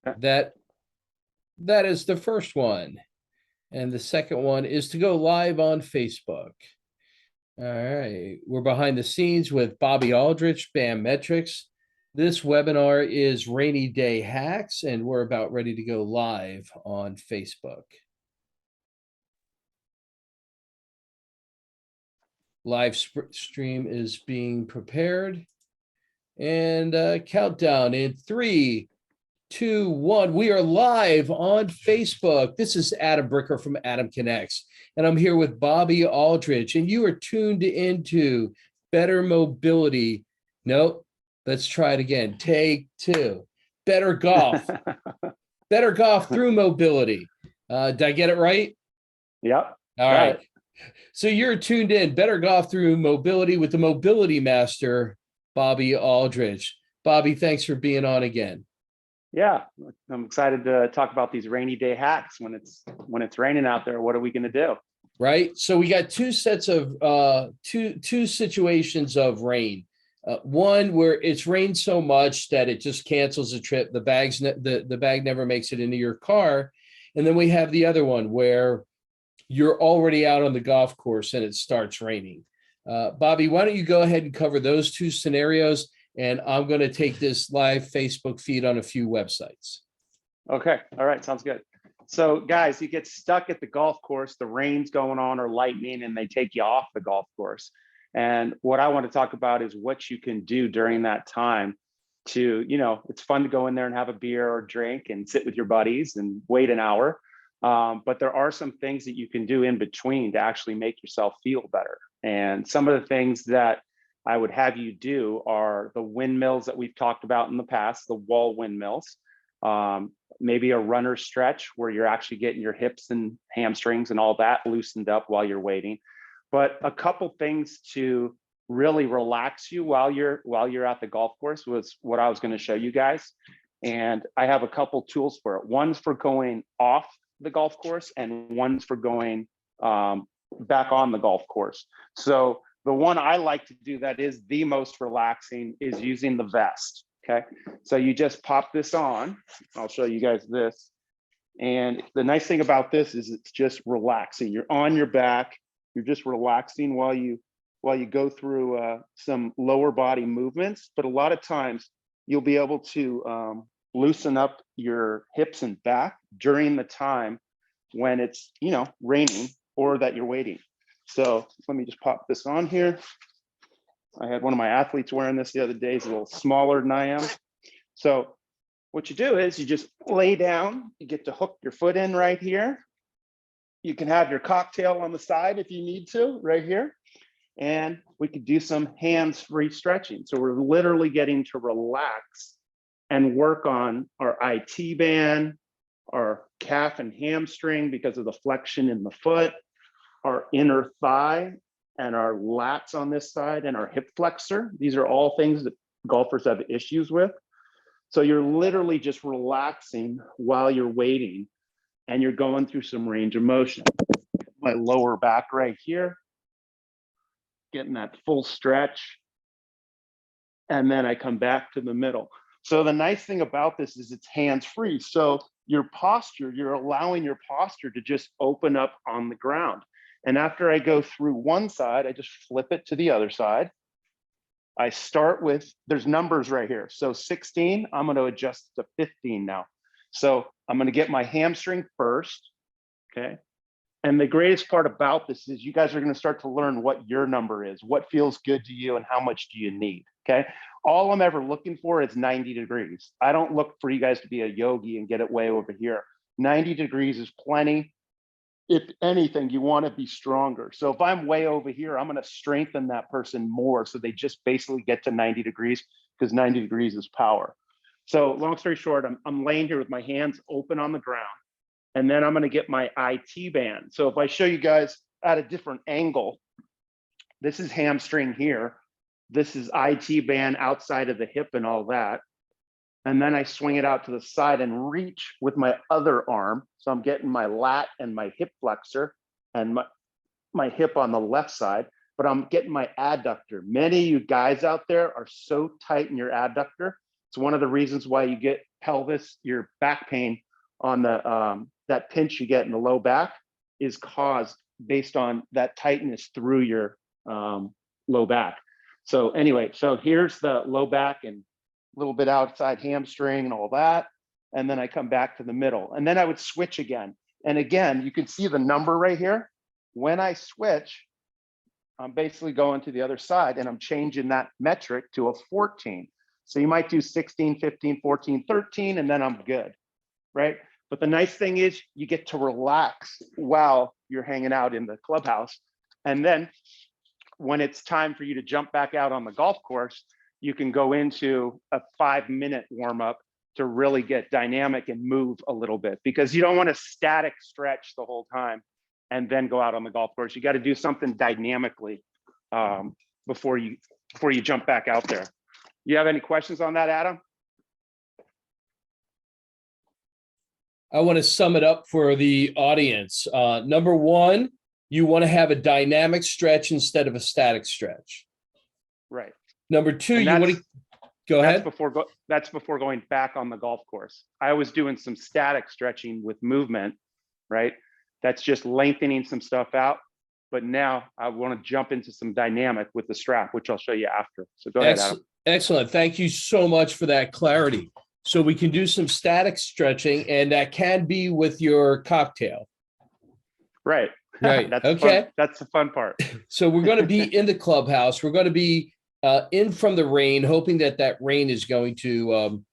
That that is the first one. And the second one is to go live on Facebook. All right. We're behind the scenes with Bobby Aldridge, BAMmetrics. This webinar is Rainy Day Hacks, and we're about ready to go live on Facebook. Live stream is being prepared. And countdown in 3, 2, 1. We are live on Facebook. This is Adam Bricker from Adam Connects, and I'm here with Bobby Aldridge, and you are tuned into Better Mobility. Nope, let's try it again. Take 2. Better Golf. Better Golf through mobility. Did I get it right? Yep. All right. So you're tuned in, Better Golf through mobility with the Mobility Master, Bobby Aldridge. Bobby, thanks for being on again. Yeah, I'm excited to talk about these rainy day hacks. When it's raining out there, what are we going to do? Right. So we got two sets of two situations of rain. One where it's rained so much that it just cancels the trip. The bag never makes it into your car. And then we have the other one where you're already out on the golf course and it starts raining. Bobby, why don't you go ahead and cover those two scenarios? And I'm going to take this live Facebook feed on a few websites. Okay. All right. Sounds good. So guys, you get stuck at the golf course, the rain's going on or lightning, and they take you off the golf course. And what I want to talk about is what you can do during that time to, it's fun to go in there and have a beer or drink and sit with your buddies and wait an hour. But there are some things that you can do in between to actually make yourself feel better. And some of the things that I would have you do are the windmills that we've talked about in the past, the wall windmills, maybe a runner stretch where you're actually getting your hips and hamstrings and all that loosened up while you're waiting. But a couple things to really relax you while you're at the golf course was what I was going to show you guys. And I have a couple tools for it. One's for going off the golf course and one's for going back on the golf course. So the one I like to do that is the most relaxing is using the vest. Okay, so you just pop this on. I'll show you guys this. And the nice thing about this is it's just relaxing. You're on your back. You're just relaxing while you go through some lower body movements. But a lot of times you'll be able to loosen up your hips and back during the time when it's raining or that you're waiting. So let me just pop this on here. I had one of my athletes wearing this the other day. He's a little smaller than I am. So what you do is you just lay down. You get to hook your foot in right here. You can have your cocktail on the side if you need to, right here. And we could do some hands-free stretching. So we're literally getting to relax and work on our IT band, our calf and hamstring because of the flexion in the foot, our inner thigh, and our lats on this side, and our hip flexor. These are all things that golfers have issues with. So you're literally just relaxing while you're waiting, and you're going through some range of motion. My lower back right here, getting that full stretch. And then I come back to the middle. So the nice thing about this is it's hands-free. So your posture, you're allowing your posture to just open up on the ground. And after I go through one side, I just flip it to the other side. I start with, there's numbers right here. So 16, I'm going to adjust to 15 now. So I'm going to get my hamstring first. Okay. And the greatest part about this is you guys are going to start to learn what your number is, what feels good to you, and how much do you need. Okay. All I'm ever looking for is 90 degrees. I don't look for you guys to be a yogi and get it way over here. 90 degrees is plenty. If anything, you want to be stronger. So if I'm way over here, I'm going to strengthen that person more. So they just basically get to 90 degrees because 90 degrees is power. So long story short, I'm laying here with my hands open on the ground. And then I'm going to get my IT band. So if I show you guys at a different angle, this is hamstring here. This is IT band outside of the hip and all that. And then I swing it out to the side and reach with my other arm. So I'm getting my lat and my hip flexor and my hip on the left side, but I'm getting my adductor. Many of you guys out there are so tight in your adductor. It's one of the reasons why you get pelvis, your back pain on the that pinch you get in the low back is caused based on that tightness through your low back. So anyway, so here's the low back and a little bit outside hamstring and all that. And then I come back to the middle, and then I would switch again. And again, you can see the number right here. When I switch, I'm basically going to the other side and I'm changing that metric to a 14. So you might do 16, 15, 14, 13, and then I'm good, right? But the nice thing is you get to relax while you're hanging out in the clubhouse. And then when it's time for you to jump back out on the golf course, you can go into a 5-minute warm up to really get dynamic and move a little bit, because you don't want to static stretch the whole time and then go out on the golf course. You got to do something dynamically before you jump back out there. You have any questions on that, Adam? I want to sum it up for the audience. Number one, you want to have a dynamic stretch instead of a static stretch. Right. Number two, you want to go ahead. That's before going back on the golf course. I was doing some static stretching with movement, right? That's just lengthening some stuff out. But now I want to jump into some dynamic with the strap, which I'll show you after. So go ahead, Adam. Excellent. Thank you so much for that clarity. So we can do some static stretching, and that can be with your cocktail. Right. Right. That's okay. Fun. That's the fun part. So we're going to be in the clubhouse. We're going to be in from the rain, hoping that rain is going to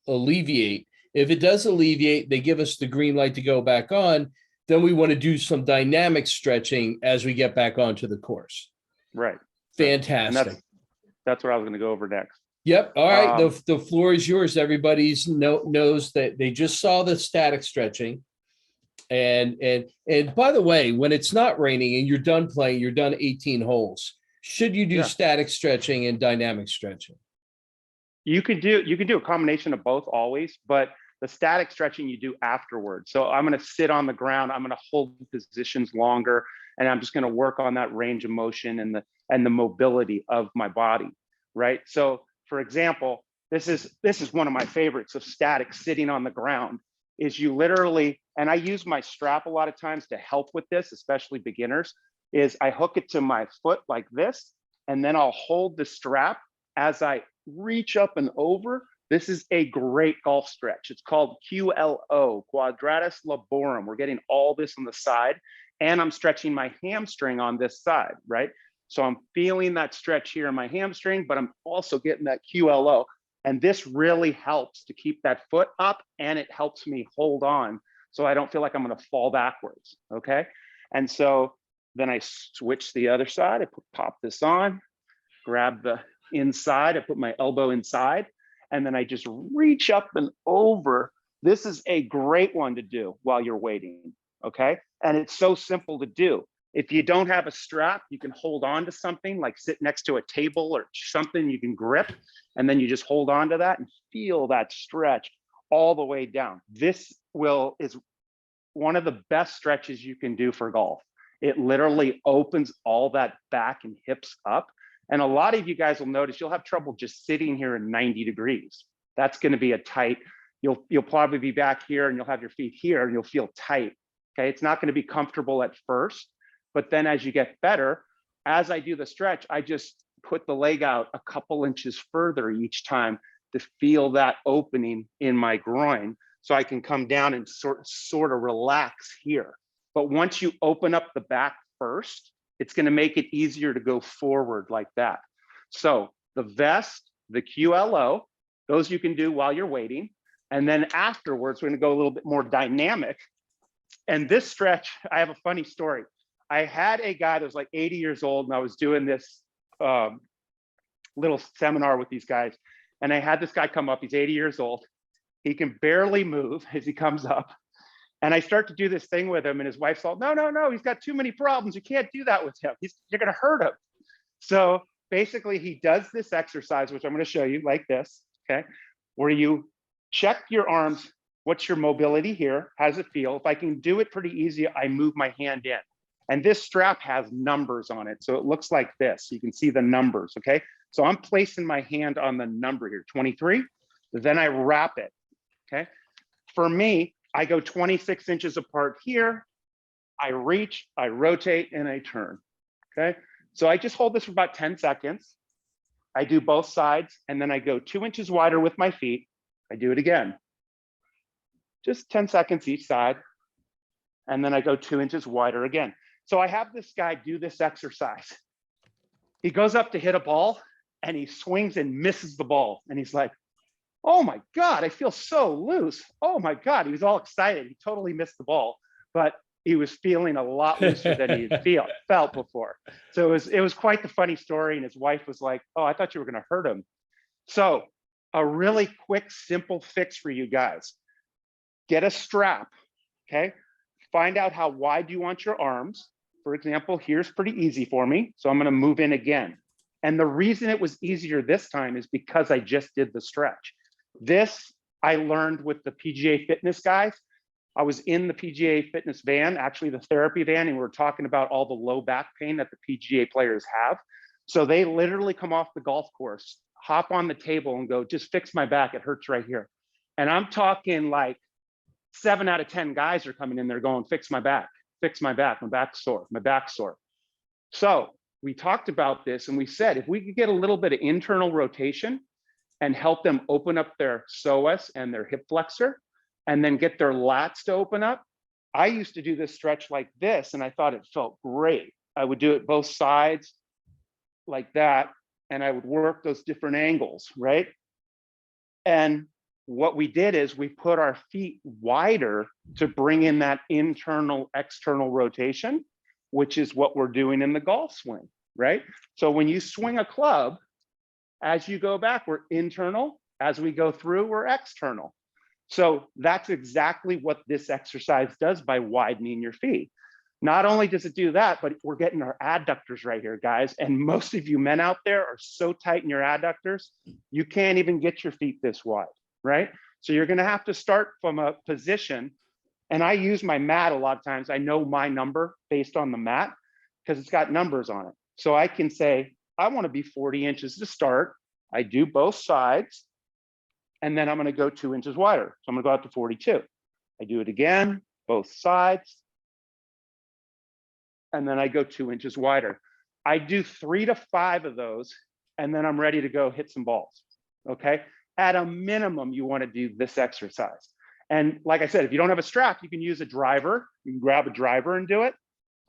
alleviate. If it does alleviate, they give us the green light to go back on. Then we want to do some dynamic stretching as we get back onto the course. Right. Fantastic. And that's what I was going to go over next. Yep. All right. The floor is yours. Everybody knows that they just saw the static stretching. And by the way, when it's not raining and you're done playing, you're done 18 holes. Should you do static stretching and dynamic stretching? You can do a combination of both always, but the static stretching you do afterwards. So I'm going to sit on the ground. I'm going to hold positions longer, and I'm just going to work on that range of motion and the mobility of my body, right? So for example, this is one of my favorites of static sitting on the ground. Is you literally, and I use my strap a lot of times to help with this, especially beginners, is I hook it to my foot like this, and then I'll hold the strap as I reach up and over. This is a great golf stretch. It's called QLO, Quadratus Laborum. We're getting all this on the side, and I'm stretching my hamstring on this side, right? So I'm feeling that stretch here in my hamstring, but I'm also getting that QLO. And this really helps to keep that foot up, and it helps me hold on so I don't feel like I'm going to fall backwards, okay? And so then I switch the other side. I pop this on, grab the inside, I put my elbow inside, and then I just reach up and over. This is a great one to do while you're waiting, okay? And it's so simple to do. If you don't have a strap, you can hold on to something, like sit next to a table or something you can grip, and then you just hold on to that and feel that stretch all the way down. This is one of the best stretches you can do for golf. It literally opens all that back and hips up. And a lot of you guys will notice you'll have trouble just sitting here in 90 degrees. That's going to be a tight, you'll probably be back here and you'll have your feet here and you'll feel tight. Okay, it's not going to be comfortable at first, but then as you get better, as I do the stretch, I just put the leg out a couple inches further each time to feel that opening in my groin, so I can come down and sort of relax here. But once you open up the back first, it's going to make it easier to go forward like that. So the vest, the QLO, those you can do while you're waiting. And then afterwards, we're going to go a little bit more dynamic. And this stretch, I have a funny story. I had a guy that was like 80 years old, and I was doing this little seminar with these guys. And I had this guy come up, he's 80 years old. He can barely move as he comes up. And I start to do this thing with him, and his wife's all, no, he's got too many problems. You can't do that with him. You're going to hurt him. So basically he does this exercise, which I'm going to show you like this, okay? Where you check your arms. What's your mobility here? How does it feel? If I can do it pretty easy, I move my hand in. And this strap has numbers on it. So it looks like this. You can see the numbers, okay? So I'm placing my hand on the number here, 23. Then I wrap it, okay? For me, I go 26 inches apart here. I reach, I rotate, and I turn, okay? So I just hold this for about 10 seconds. I do both sides, and then I go 2 inches wider with my feet. I do it again. Just 10 seconds each side. And then I go 2 inches wider again. So I have this guy do this exercise. He goes up to hit a ball, and he swings and misses the ball. And he's like, oh my God, I feel so loose. Oh my God, he was all excited. He totally missed the ball, but he was feeling a lot looser than he had felt before. So it was quite the funny story. And his wife was like, oh, I thought you were gonna hurt him. So a really quick, simple fix for you guys. Get a strap, okay? Find out how wide you want your arms. For example, here's pretty easy for me. So I'm gonna move in again. And the reason it was easier this time is because I just did the stretch. This I learned with the PGA Fitness guys. I was in the PGA Fitness van, actually the therapy van, and we were talking about all the low back pain that the PGA players have. So they literally come off the golf course, hop on the table and go, just fix my back, it hurts right here. And I'm talking like 7 out of 10 guys are coming in there going, fix my back, my back's sore, my back's sore. So we talked about this and we said, if we could get a little bit of internal rotation and help them open up their psoas and their hip flexor, and then get their lats to open up. I used to do this stretch like this, and I thought it felt great. I would do it both sides like that, and I would work those different angles, right? And what we did is we put our feet wider to bring in that internal, external rotation, which is what we're doing in the golf swing, right? So when you swing a club, as you go back, we're internal. As we go through, we're external. So that's exactly what this exercise does by widening your feet. Not only does it do that, but we're getting our adductors right here, guys. And most of you men out there are so tight in your adductors, you can't even get your feet this wide, right? So you're gonna have to start from a position. And I use my mat a lot of times. I know my number based on the mat because it's got numbers on it. So I can say, I want to be 40 inches to start. I do both sides, and then I'm going to go 2 inches wider. So I'm going to go out to 42. I do it again, both sides, and then I go 2 inches wider. I do 3 to 5 of those, and then I'm ready to go hit some balls, okay? At a minimum, you want to do this exercise. And like I said, if you don't have a strap, you can use a driver. You can grab a driver and do it.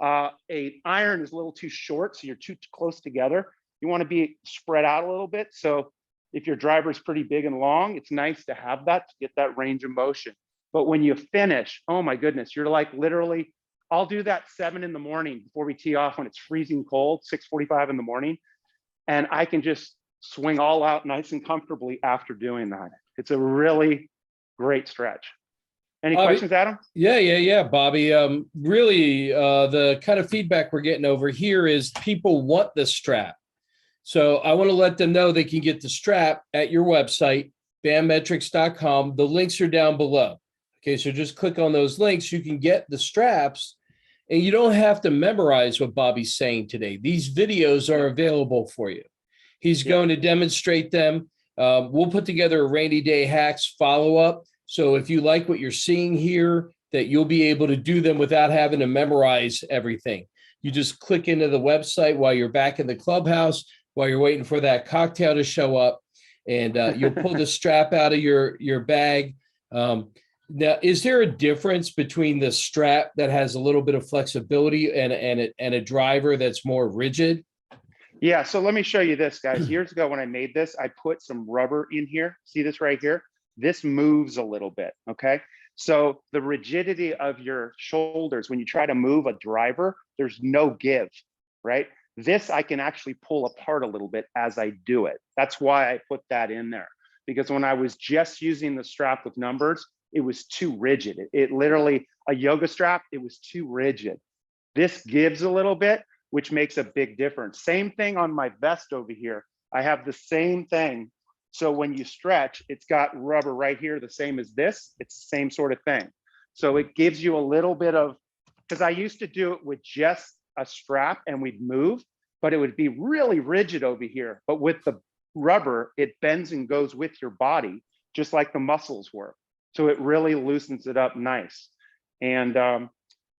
A iron is a little too short, so you're too close together. You want to be spread out a little bit. So if your driver is pretty big and long, it's nice to have that to get that range of motion. But when you finish, oh my goodness, you're like literally, I'll do that 7 in the morning before we tee off when it's freezing cold, 6:45 in the morning. And I can just swing all out nice and comfortably after doing that. It's a really great stretch. Any questions, Adam? Yeah, Bobby. Really, the kind of feedback we're getting over here is people want the strap. So I want to let them know they can get the strap at your website, BAMmetrics.com. The links are down below. Okay, so just click on those links. You can get the straps, and you don't have to memorize what Bobby's saying today. These videos are available for you. He's going to demonstrate them. We'll put together a rainy day hacks follow-up. So if you like what you're seeing here, that you'll be able to do them without having to memorize everything. You just click into the website while you're back in the clubhouse, while you're waiting for that cocktail to show up, and you'll pull the strap out of your bag. Now, is there a difference between the strap that has a little bit of flexibility and a driver that's more rigid? Yeah, so let me show you this, guys. Years ago when I made this, I put some rubber in here. See this right here? This moves a little bit, okay? So the rigidity of your shoulders, when you try to move a driver, there's no give, right? This I can actually pull apart a little bit as I do it. That's why I put that in there. Because when I was just using the strap with numbers, it was too rigid. It literally, a yoga strap, it was too rigid. This gives a little bit, which makes a big difference. Same thing on my vest over here. I have the same thing. So when you stretch, it's got rubber right here, the same as this. It's the same sort of thing. So it gives you a little bit of, because I used to do it with just a strap and we'd move, but it would be really rigid over here. But with the rubber, it bends and goes with your body just like the muscles work. So it really loosens it up nice. And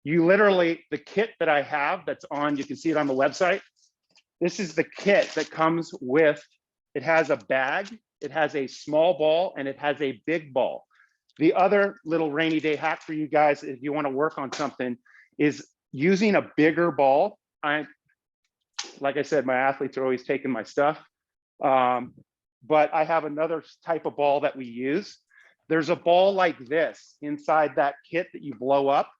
you literally, the kit that I have that's on, you can see it on the website. This is the kit that comes with, it has a bag, it has a small ball, and it has a big ball. The other little rainy day hack for you guys, if you want to work on something, is using a bigger ball. Like I said, my athletes are always taking my stuff. But I have another type of ball that we use. There's a ball like this inside that kit that you blow up,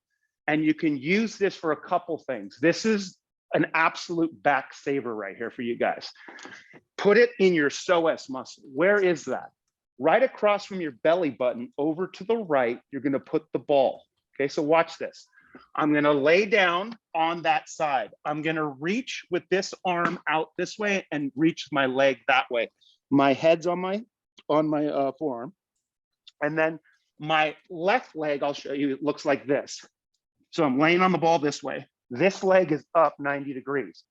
and you can use this for a couple things. This is an absolute back saver right here for you guys. Put it in your psoas muscle. Where is that? Right across from your belly button, over to the right, you're gonna put the ball. Okay, so watch this. I'm gonna lay down on that side. I'm gonna reach with this arm out this way and reach my leg that way. My head's on my forearm. And then my left leg, I'll show you, it looks like this. So I'm laying on the ball this way. This leg is up 90 degrees.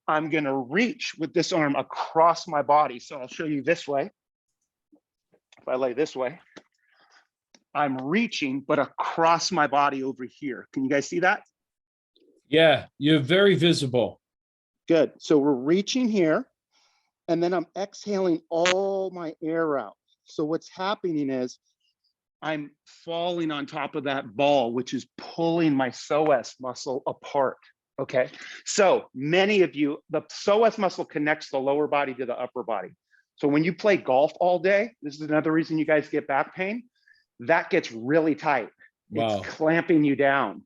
I'm gonna reach with this arm across my body. So I'll show you this way. If I lay this way, I'm reaching, but across my body over here. Can you guys see that? Yeah, you're very visible. Good. So we're reaching here, and then I'm exhaling all my air out. So what's happening is I'm falling on top of that ball, which is pulling my psoas muscle apart. Okay. So many of you, the psoas muscle connects the lower body to the upper body. So when you play golf all day, this is another reason you guys get back pain, that gets really tight. Wow. It's clamping you down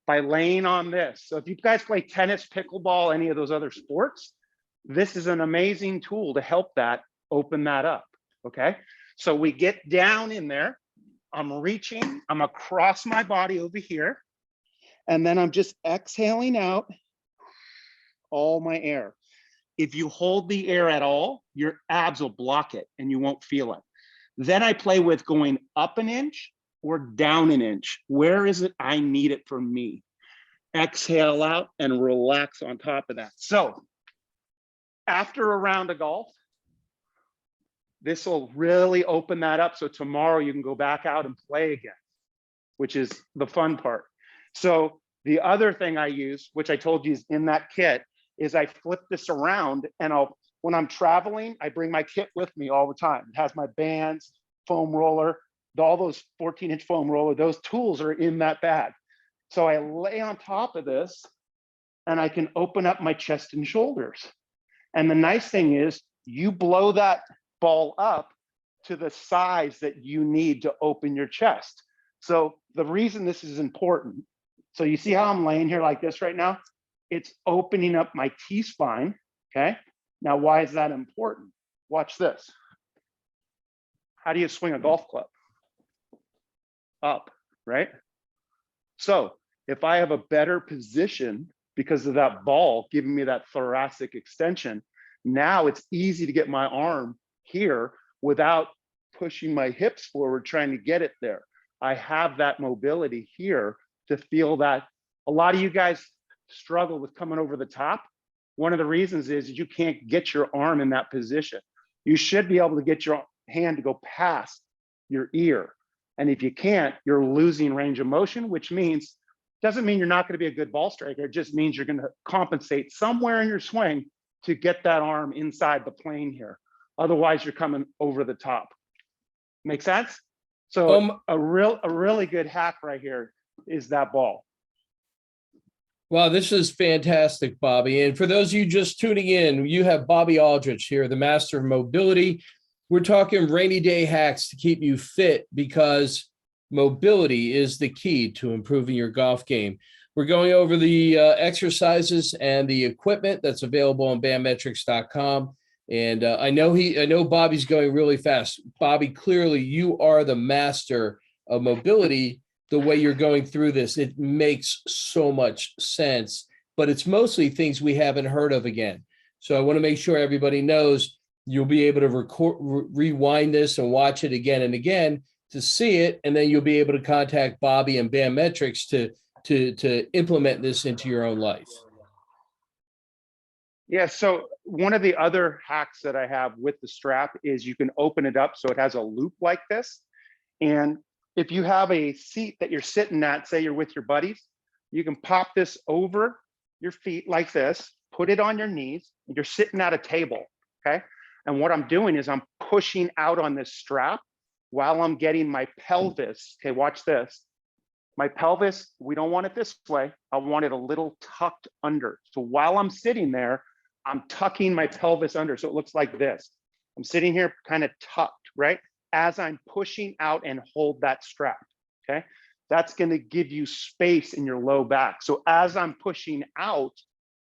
by laying on this. So if you guys play tennis, pickleball, any of those other sports, this is an amazing tool to help that open that up. Okay. So we get down in there. I'm reaching, I'm across my body over here. And then I'm just exhaling out all my air. If you hold the air at all, your abs will block it and you won't feel it. Then I play with going up an inch or down an inch. Where is it I need it from me? Exhale out and relax on top of that. So after a round of golf, this will really open that up. So tomorrow you can go back out and play again, which is the fun part. So the other thing I use, which I told you is in that kit, is I flip this around and when I'm traveling, I bring my kit with me all the time. It has my bands, foam roller, all those 14-inch foam roller, those tools are in that bag. So I lay on top of this and I can open up my chest and shoulders. And the nice thing is you blow that ball up to the size that you need to open your chest. So the reason this is important, so you see how I'm laying here like this right now? It's opening up my T-spine, okay? Now, why is that important? Watch this. How do you swing a golf club? Up, right? So if I have a better position because of that ball giving me that thoracic extension, now it's easy to get my arm here without pushing my hips forward, trying to get it there. I have that mobility here to feel that. A lot of you guys struggle with coming over the top. One of the reasons is you can't get your arm in that position. You should be able to get your hand to go past your ear. And if you can't, you're losing range of motion, which means, doesn't mean you're not going to be a good ball striker. It just means you're going to compensate somewhere in your swing to get that arm inside the plane here. Otherwise, you're coming over the top. Make sense? So a really good hack right here is that ball. Wow, this is fantastic, Bobby. And for those of you just tuning in, you have Bobby Aldridge here, the master of mobility. We're talking rainy day hacks to keep you fit because mobility is the key to improving your golf game. We're going over the exercises and the equipment that's available on BAMmetrics.com. And I know Bobby's going really fast. Bobby, clearly you are the master of mobility. The way you're going through this, it makes so much sense, but it's mostly things we haven't heard of again. So I want to make sure everybody knows you'll be able to rewind this and watch it again and again to see it. And then you'll be able to contact Bobby and BAMmetrics to implement this into your own life. Yeah, so one of the other hacks that I have with the strap is you can open it up so it has a loop like this. And if you have a seat that you're sitting at, say you're with your buddies, you can pop this over your feet like this, put it on your knees, and you're sitting at a table, okay? And what I'm doing is I'm pushing out on this strap while I'm getting my pelvis, okay, watch this. My pelvis, we don't want it this way. I want it a little tucked under. So while I'm sitting there, I'm tucking my pelvis under. So it looks like this. I'm sitting here kind of tucked, right? As I'm pushing out and hold that strap, okay? That's gonna give you space in your low back. So as I'm pushing out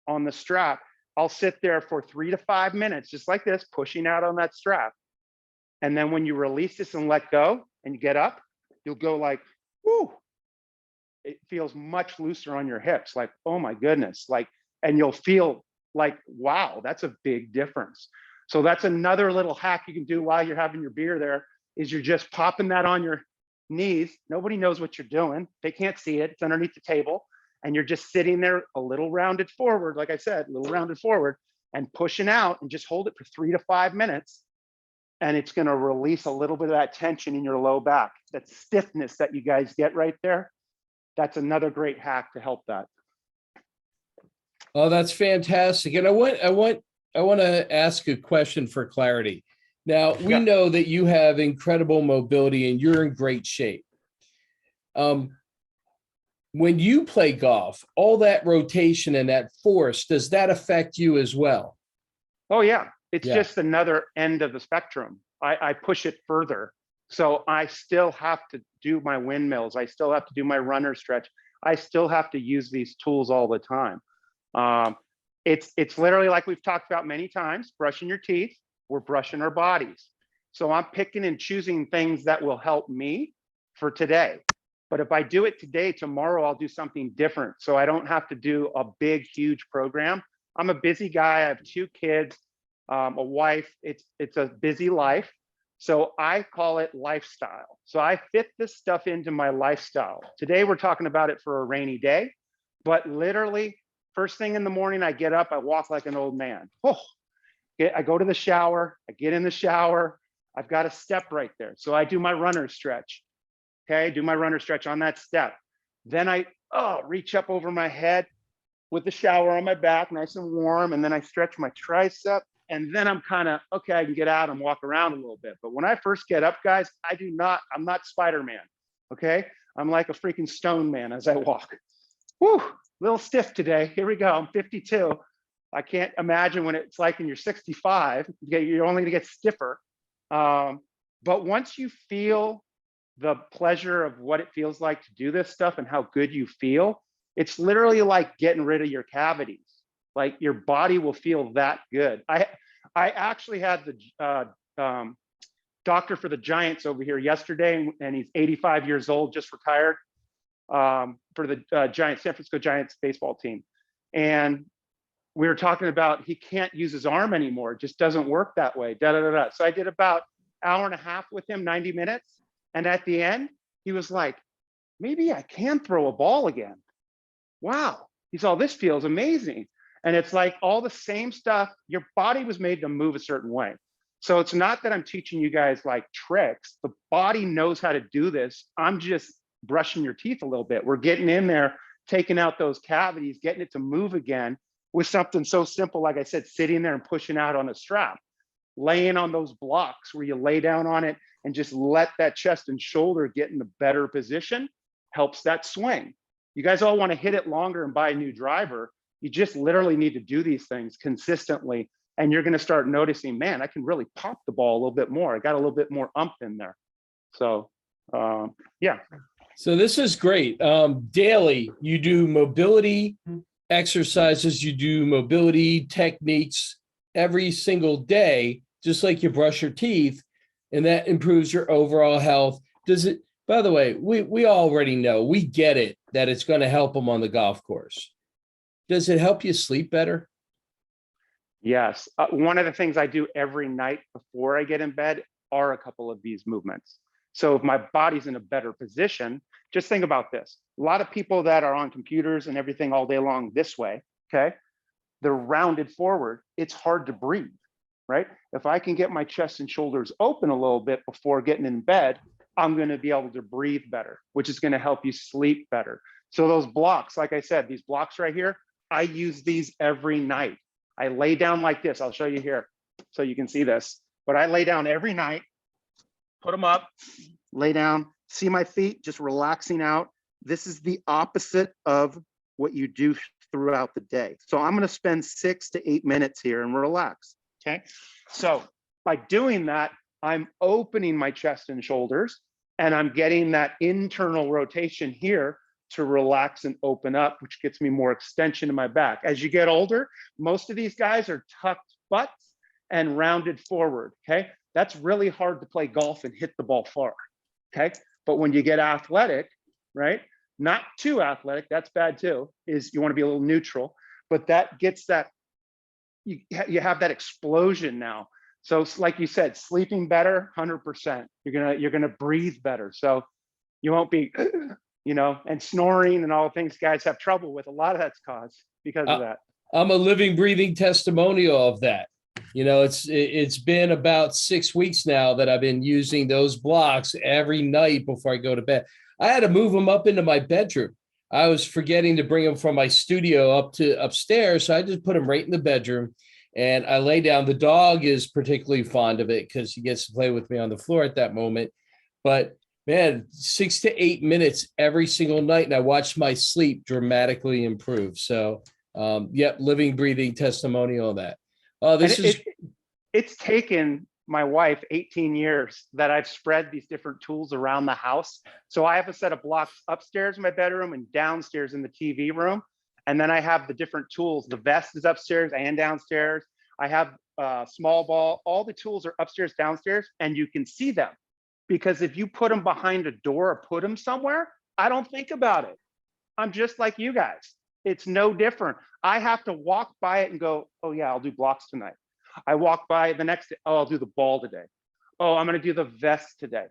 on the strap, I'll sit there for 3 to 5 minutes, just like this, pushing out on that strap. And then when you release this and let go and you get up, you'll go like, whoo, it feels much looser on your hips, like, oh my goodness, like, and you'll feel like, wow, that's a big difference. So that's another little hack you can do while you're having your beer there, is you're just popping that on your knees. Nobody knows what you're doing. They can't see it. It's underneath the table. And you're just sitting there a little rounded forward, like I said, a little rounded forward and pushing out, and just hold it for 3 to 5 minutes. And it's going to release a little bit of that tension in your low back, that stiffness that you guys get right there. That's another great hack to help that. Oh, that's fantastic. And I want to ask a question for clarity. Now, we know that you have incredible mobility and you're in great shape. When you play golf, all that rotation and that force, does that affect you as well? Oh yeah, it's just another end of the spectrum. I push it further. So I still have to do my windmills. I still have to do my runner stretch. I still have to use these tools all the time. It's literally like we've talked about many times, brushing your teeth, we're brushing our bodies. So I'm picking and choosing things that will help me for today. But if I do it today, tomorrow I'll do something different. So I don't have to do a big, huge program. I'm a busy guy. I have 2 kids, a wife. It's a busy life. So I call it lifestyle. So I fit this stuff into my lifestyle. Today we're talking about it for a rainy day, but literally first thing in the morning, I get up, I walk like an old man. Oh, I go to the shower, I get in the shower, I've got a step right there. So I do my runner stretch. Okay, do my runner stretch on that step. Then I reach up over my head with the shower on my back, nice and warm. And then I stretch my tricep. And then I'm kind of, okay, I can get out and walk around a little bit. But when I first get up, guys, I'm not Spider-Man, okay? I'm like a freaking stone man as I walk. Whew, a little stiff today. Here we go, I'm 52. I can't imagine when it's like when you're 65, you're only gonna get stiffer. But once you feel the pleasure of what it feels like to do this stuff and how good you feel, it's literally like getting rid of your cavities. Like your body will feel that good. I actually had the doctor for the Giants over here yesterday, and he's 85 years old, just retired for the San Francisco Giants baseball team. And we were talking about he can't use his arm anymore. It just doesn't work that way. So I did about an hour and a half with him, 90 minutes. And at the end, he was like, maybe I can throw a ball again. Wow. He's all, this feels amazing. And it's like all the same stuff. Your body was made to move a certain way. So it's not that I'm teaching you guys like tricks. The body knows how to do this. I'm just brushing your teeth a little bit. We're getting in there, taking out those cavities, getting it to move again with something so simple, like I said, sitting there and pushing out on a strap, laying on those blocks where you lay down on it and just let that chest and shoulder get in the better position, helps that swing. You guys all want to hit it longer and buy a new driver. You just literally need to do these things consistently. And you're going to start noticing, man, I can really pop the ball a little bit more. I got a little bit more umph in there. So, yeah. So this is great. Daily, you do mobility exercises, you do mobility techniques every single day, just like you brush your teeth, and that improves your overall health. Does it, by the way, we already know, we get it, that it's going to help them on the golf course. Does it help you sleep better? Yes. One of the things I do every night before I get in bed are a couple of these movements. So if my body's in a better position, just think about this. A lot of people that are on computers and everything all day long this way, okay? they're rounded forward, it's hard to breathe, right? If I can get my chest and shoulders open a little bit before getting in bed, I'm going to be able to breathe better, which is going to help you sleep better. So those blocks, like I said, these blocks right here, I use these every night. I lay down like this. I'll show you here so you can see this. But I lay down every night, put them up, lay down, see my feet just relaxing out. This is the opposite of what you do throughout the day. So I'm going to spend 6 to 8 minutes here and relax. Okay. So by doing that, I'm opening my chest and shoulders, and I'm getting that internal rotation here to relax and open up, which gets me more extension in my back. As you get older, most of these guys are tucked butts and rounded forward. Okay. That's really hard to play golf and hit the ball far. Okay. But when you get athletic, right? Not too athletic, that's bad too, is you want to be a little neutral, but that gets that, you have that explosion now. So like you said, sleeping better, 100%. You're gonna breathe better. So you won't be, and snoring and all the things guys have trouble with. A lot of that's caused because of that. I'm a living, breathing testimonial of that. It's been about 6 weeks now that I've been using those blocks every night before I go to bed. I had to move them up into my bedroom. I was forgetting to bring them from my studio up to upstairs, so I just put them right in the bedroom. And I lay down. The dog is particularly fond of it because he gets to play with me on the floor at that moment. But man, 6 to 8 minutes every single night, and I watched my sleep dramatically improve. So, living, breathing testimonial of that. It's taken my wife 18 years that I've spread these different tools around the house. So I have a set of blocks upstairs in my bedroom and downstairs in the TV room. And then I have the different tools. The vest is upstairs and downstairs. I have small ball. All the tools are upstairs, downstairs, and you can see them. Because if you put them behind a door or put them somewhere, I don't think about it. I'm just like you guys. It's no different. I have to walk by it and go, oh yeah, I'll do blocks tonight. I walk by the next day, oh, I'll do the ball today. Oh, I'm gonna do the vest today.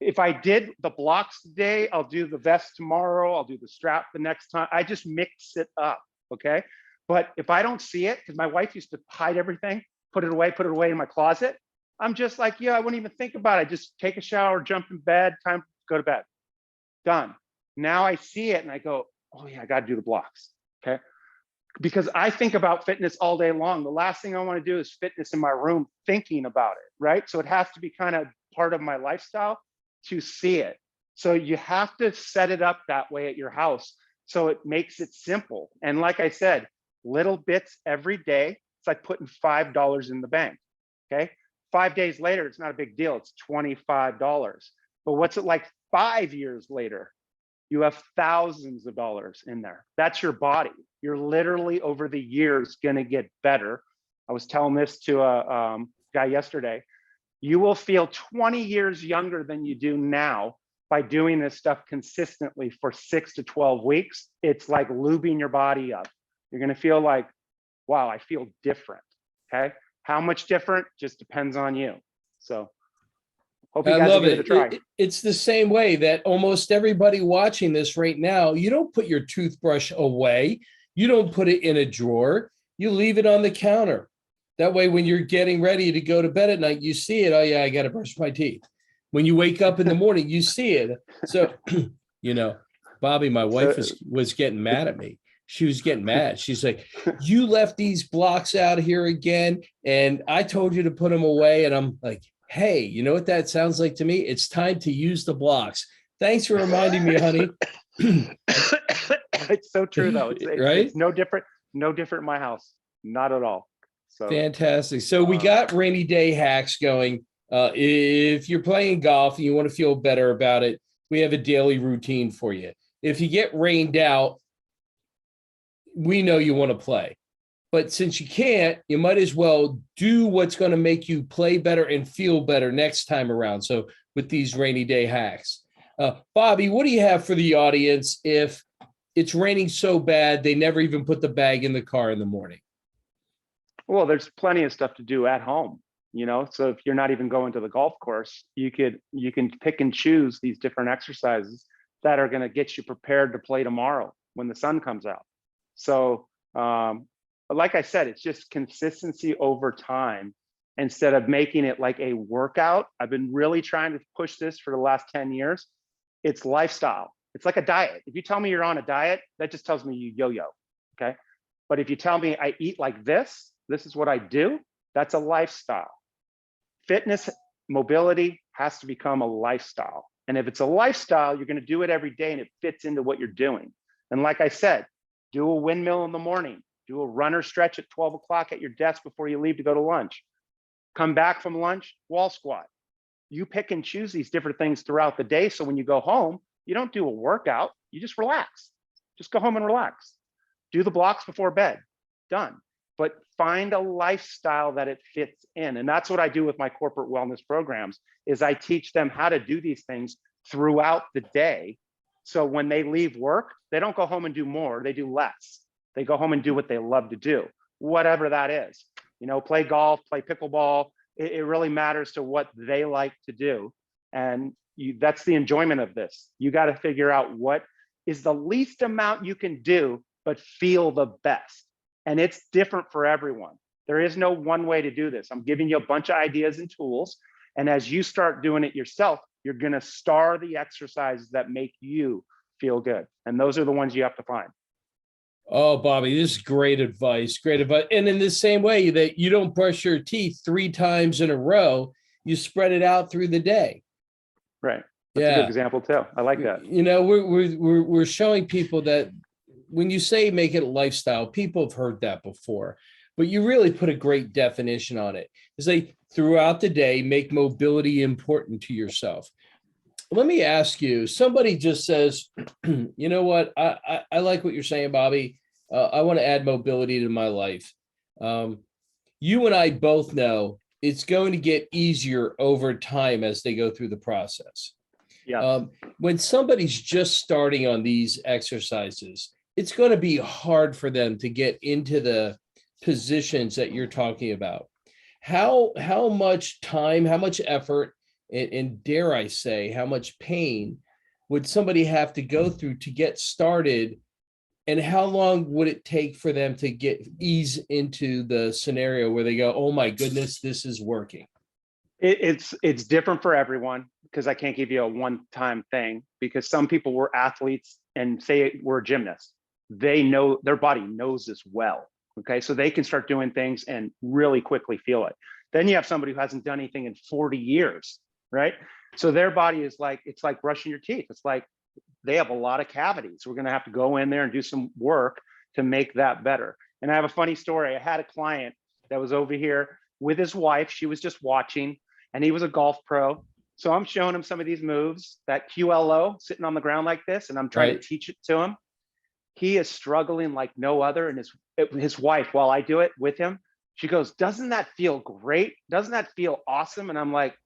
If I did the blocks today, I'll do the vest tomorrow. I'll do the strap the next time. I just mix it up, okay? But if I don't see it, because my wife used to hide everything, put it away in my closet. I'm just like, yeah, I wouldn't even think about it. Just take a shower, jump in bed, time to go to bed. Done. Now I see it and I go, oh yeah, I got to do the blocks, okay? Because I think about fitness all day long. The last thing I want to do is fitness in my room thinking about it, right? So it has to be kind of part of my lifestyle to see it. So you have to set it up that way at your house so it makes it simple. And like I said, little bits every day. It's like putting $5 in the bank, okay? 5 days later, it's not a big deal. It's $25. But what's it like 5 years later? You have thousands of dollars in there. That's your body. You're literally over the years gonna get better. I was telling this to a guy yesterday. You will feel 20 years younger than you do now by doing this stuff consistently for 6 to 12 weeks. It's like lubing your body up. You're gonna feel like, wow, I feel different, okay? How much different just depends on you. So hope you guys will give it a try. It's the same way that almost everybody watching this right now, you don't put your toothbrush away. You don't put it in a drawer. You leave it on the counter. That way, when you're getting ready to go to bed at night, you see it. Oh yeah, I got to brush my teeth. When you wake up in the morning, you see it. So, Bobby, my wife was getting mad at me. She was getting mad. She's like, you left these blocks out here again, and I told you to put them away. And I'm like, hey, you know what that sounds like to me? It's time to use the blocks. Thanks for reminding me, honey. It's so true, though. Right? It's no different in my house. Not at all. So fantastic. So we got rainy day hacks going. If you're playing golf and you want to feel better about it, we have a daily routine for you. If you get rained out, we know you want to play. But since you can't, you might as well do what's going to make you play better and feel better next time around. So with these rainy day hacks, Bobby, what do you have for the audience if it's raining so bad they never even put the bag in the car in the morning? Well, there's plenty of stuff to do at home, so if you're not even going to the golf course, you can pick and choose these different exercises that are going to get you prepared to play tomorrow when the sun comes out. So like I said, it's just consistency over time instead of making it like a workout. I've been really trying to push this for the last 10 years. It's lifestyle. It's like a diet. If you tell me you're on a diet, that just tells me you yo-yo, okay? But if you tell me I eat like this is what I do, that's a lifestyle. Fitness, mobility has to become a lifestyle. And if it's a lifestyle, you're gonna do it every day and it fits into what you're doing. And like I said, do a windmill in the morning, do a runner stretch at 12 o'clock at your desk before you leave to go to lunch. Come back from lunch, wall squat. You pick and choose these different things throughout the day. So when you go home, you don't do a workout, you just relax. Just go home and relax. Do the blocks before bed, done. But find a lifestyle that it fits in. And that's what I do with my corporate wellness programs, is I teach them how to do these things throughout the day. So when they leave work, they don't go home and do more, they do less. They go home and do what they love to do, whatever that is. You know, play golf, play pickleball. It really matters to what they like to do. And that's the enjoyment of this. You got to figure out what is the least amount you can do, but feel the best. And it's different for everyone. There is no one way to do this. I'm giving you a bunch of ideas and tools. And as you start doing it yourself, you're going to star the exercises that make you feel good. And those are the ones you have to find. Oh, Bobby, this is great advice. Great advice. And in the same way that you don't brush your teeth 3 times in a row, you spread it out through the day. Right. That's a good example too. I like that. You know, we're showing people that when you say make it a lifestyle, people have heard that before, but you really put a great definition on it. It's like throughout the day, make mobility important to yourself. Let me ask you, somebody just says, you know what, I like what you're saying, Bobby. I want to add mobility to my life. You and I both know it's going to get easier over time as they go through the process. Yeah. When somebody's just starting on these exercises, it's going to be hard for them to get into the positions that you're talking about. How much time, how much effort, and dare I say, how much pain would somebody have to go through to get started? And how long would it take for them to ease into the scenario where they go, oh my goodness, this is working? It's different for everyone, because I can't give you a one-time thing, because some people were athletes and say we're gymnasts. They know, their body knows this well. Okay, so they can start doing things and really quickly feel it. Then you have somebody who hasn't done anything in 40 years, right? So their body is like, it's like brushing your teeth. It's like they have a lot of cavities. We're gonna have to go in there and do some work to make that better. And I have a funny story. I had a client that was over here with his wife. She was just watching, and he was a golf pro. So I'm showing him some of these moves, that QLO, sitting on the ground like this, and I'm trying to teach it to him. He is struggling like no other. And his wife, while I do it with him, she goes, doesn't that feel great? Doesn't that feel awesome? And I'm like,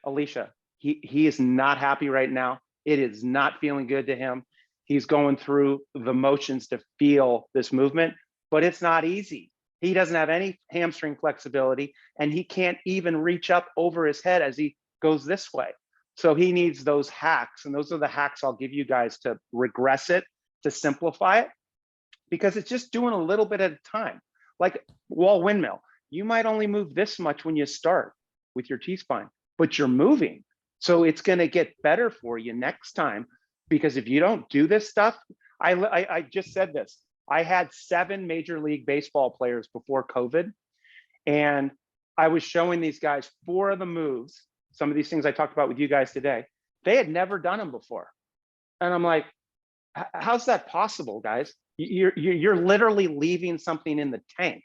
Alicia, he is not happy right now. It is not feeling good to him. He's going through the motions to feel this movement, but it's not easy. He doesn't have any hamstring flexibility, and he can't even reach up over his head as he goes this way. So he needs those hacks, and those are the hacks I'll give you guys to regress it, to simplify it, because it's just doing a little bit at a time. Like wall windmill, you might only move this much when you start with your T-spine, but you're moving. So it's going to get better for you next time, because if you don't do this stuff, I just said this. I had 7 Major League Baseball players before COVID, and I was showing these guys 4 of the moves, some of these things I talked about with you guys today. They had never done them before. And I'm like, how's that possible, guys? You're literally leaving something in the tank.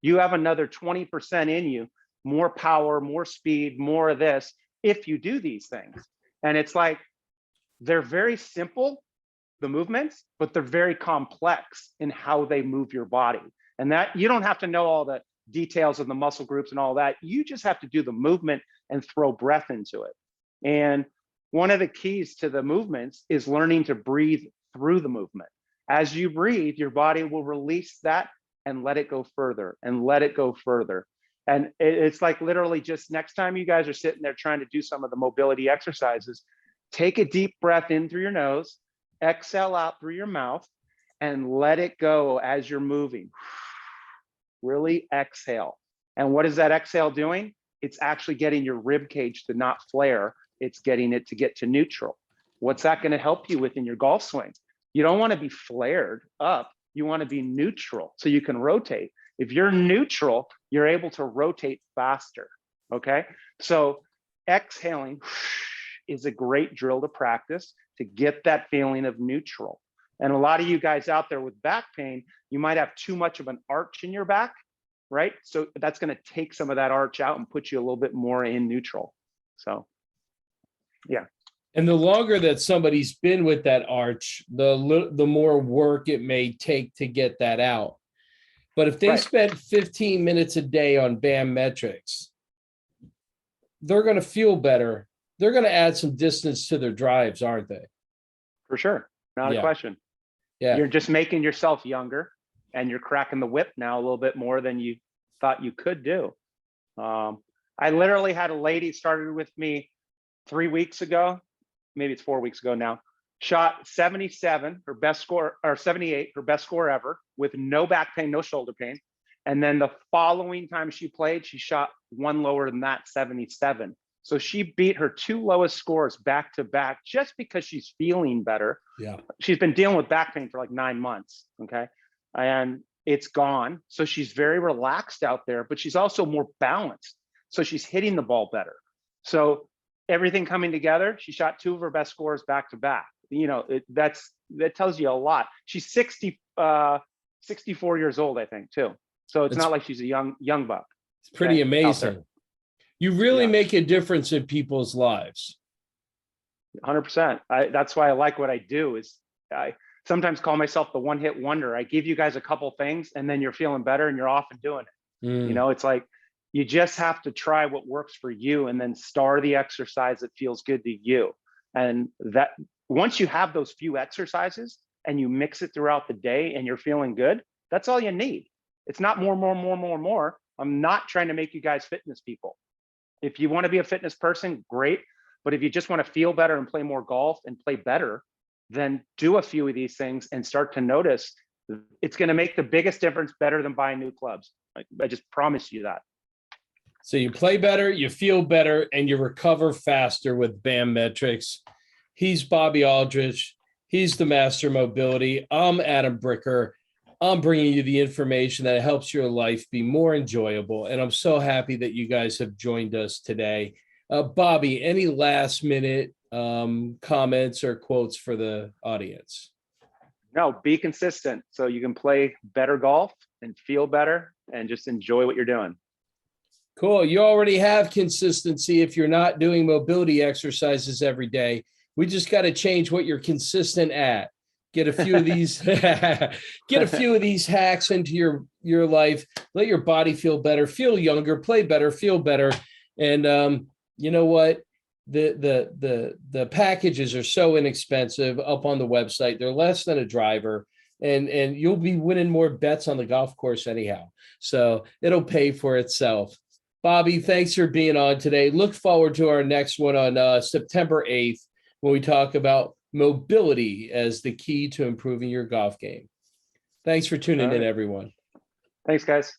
You have another 20% in you, more power, more speed, more of this, if you do these things. And it's like, they're very simple, the movements, but they're very complex in how they move your body. And that you don't have to know all the details of the muscle groups and all that. You just have to do the movement and throw breath into it. And one of the keys to the movements is learning to breathe through the movement. As you breathe, your body will release that and let it go further and let it go further. And it's like literally just next time you guys are sitting there trying to do some of the mobility exercises, take a deep breath in through your nose, exhale out through your mouth, and let it go as you're moving. Really exhale. And what is that exhale doing? It's actually getting your rib cage to not flare. It's getting it to get to neutral. What's that going to help you with in your golf swing? You don't want to be flared up. You want to be neutral so you can rotate. If you're neutral, you're able to rotate faster. Okay. So exhaling is a great drill to practice to get that feeling of neutral. And a lot of you guys out there with back pain, you might have too much of an arch in your back, right? So that's going to take some of that arch out and put you a little bit more in neutral. So, yeah. And the longer that somebody's been with that arch, the more work it may take to get that out. But if they spent 15 minutes a day on BAMmetrics, they're going to feel better. They're going to add some distance to their drives, aren't they? For sure. Not a question. Yeah. You're just making yourself younger, and you're cracking the whip now a little bit more than you thought you could do. I literally had a lady started with me 3 weeks ago, maybe it's 4 weeks ago now, shot 77, her best score, or 78, her best score ever, with no back pain, no shoulder pain. And then the following time she played, she shot one lower than that, 77. So she beat her 2 lowest scores back to back just because she's feeling better. Yeah. She's been dealing with back pain for like 9 months. Okay. And it's gone. So she's very relaxed out there, but she's also more balanced. So she's hitting the ball better. So everything coming together, she shot 2 of her best scores back to back. You know, that tells you a lot. She's 64 years old, I think, too. So it's not like she's a young buck. It's pretty amazing. You really make a difference in people's lives. 100%. That's why I like what I do. Is I sometimes call myself the one-hit wonder. I give you guys a couple things, and then you're feeling better, and you're off and doing it. You know, it's like you just have to try what works for you, and then star the exercise that feels good to you. And that once you have those few exercises and you mix it throughout the day, and you're feeling good, that's all you need. It's not more. I'm not trying to make you guys fitness people. If you want to be a fitness person, great. But if you just want to feel better and play more golf and play better, then do a few of these things and start to notice it's going to make the biggest difference, better than buying new clubs. I just promise you that. So you play better, you feel better, and you recover faster with BAMmetrics. He's Bobby Aldridge. He's the Master Mobility. I'm Adam Bricker. I'm bringing you the information that helps your life be more enjoyable. And I'm so happy that you guys have joined us today. Bobby, any last minute comments or quotes for the audience? No, be consistent so you can play better golf and feel better and just enjoy what you're doing. Cool. You already have consistency if you're not doing mobility exercises every day. We just got to change what you're consistent at. Get a few of these, hacks into your life. Let your body feel better, feel younger, play better, feel better. And you know what? The packages are so inexpensive up on the website. They're less than a driver, and you'll be winning more bets on the golf course anyhow. So it'll pay for itself. Bobby, thanks for being on today. Look forward to our next one on September 8th when we talk about mobility as the key to improving your golf game. Thanks for tuning in, everyone. Thanks, guys.